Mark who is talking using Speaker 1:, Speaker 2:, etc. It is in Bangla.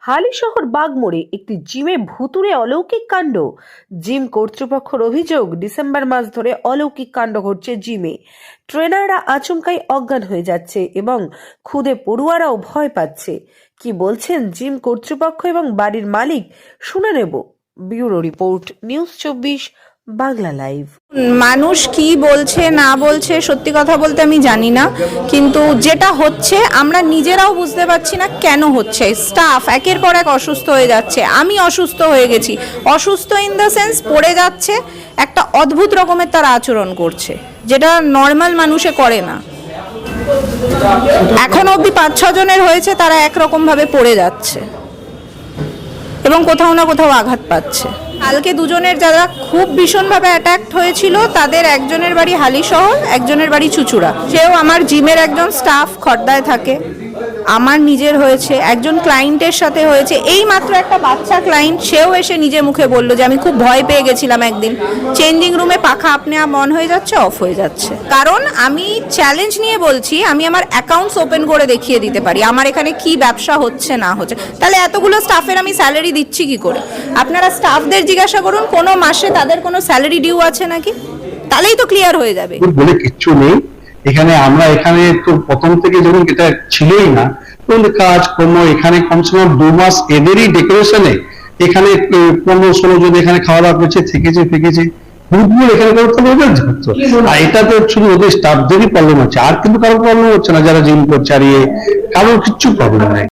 Speaker 1: হালিশহর বাগমোড়ে একটি জিমে ভুতুড়ে অলৌকিক কাণ্ড। জিম কর্তৃপক্ষের অভিযোগ, ডিসেম্বর মাস ধরে অলৌকিক কাণ্ড ঘটছে জিমে। ট্রেনাররা আচমকাই অজ্ঞান হয়ে যাচ্ছে এবং খুদে পড়ুয়ারাও ভয় পাচ্ছে। কি বলছেন জিম কর্তৃপক্ষ এবং বাড়ির মালিক, শুনে নেব। Bureau report, news 24 Bangla live.
Speaker 2: মানুষ কি বলছে না বলছে সত্যি কথা বলতে আমি জানি না, কিন্তু যেটা হচ্ছে আমরা নিজেরাও বুঝতে পারছি না কেন হচ্ছে। স্টাফ একের পর এক অসুস্থ হয়ে যাচ্ছে, আমি অসুস্থ হয়ে গেছি। অসুস্থ ইন দ্য সেন্স পড়ে যাচ্ছে, একটা অদ্ভুত রকমের তারা আচরণ করছে যেটা নর্মাল মানুষে করে না। এখনো অবধি 5-6 জনের হয়েছে, তারা একরকমভাবে পড়ে যাচ্ছে এবং কোথাও না কোথাও আঘাত পাচ্ছে। কালকে দুজনের যারা খুব ভীষণভাবে অ্যাটাক্ট হয়েছিল, তাদের একজনের বাড়ি হালিশহর, একজনের বাড়ি চুচুড়া। সেও আমার জিমের একজন স্টাফ, খড়দায় থাকে। আমার নিজের হয়েছে, একজন ক্লায়েন্টের সাথে হয়েছে। এই মাত্র একটা বাচ্চা ক্লায়েন্ট, সেও এসে নিজে মুখে বললো যে আমি খুব ভয় পেয়ে গেছিলাম একদিন, চেঞ্জিং রুমে পাখা আপনি অন হয়ে যাচ্ছে, অফ হয়ে যাচ্ছে। কারণ আমি চ্যালেঞ্জ নিয়ে বলছি, আমি আমার অ্যাকাউন্টস ওপেন করে দেখিয়ে দিতে পারি আমার এখানে কি ব্যবসা হচ্ছে না হচ্ছে। তাহলে এতগুলো স্টাফের আমি স্যালারি দিচ্ছি কি করে? আপনারা স্টাফদের জিজ্ঞাসা করুন কোন মাসে তাদের কোনো স্যালারি ডিউ আছে নাকি, তাহলেই তো ক্লিয়ার হয়ে যাবে।
Speaker 3: বলে কিচ্ছু নেই এখানে। আমরা এখানে তো প্রথম থেকে যখন এটা ছিলই না, তখন কাজ কর্ম এখানে কমসে কম 2 মাস এদেরই ডেকোরেশনে এখানে 15-16 জন এখানে খাওয়া দাওয়া করছে, থেকেছে বুধবার এখানে করতে হবে। আর এটা তো শুধু ওদের স্টাফদেরই প্রবলেম হচ্ছে, আর কিন্তু কারোর প্রবলেম হচ্ছে না। যারা জিম করছে আর কারোর কিচ্ছু প্রবলেম নেই।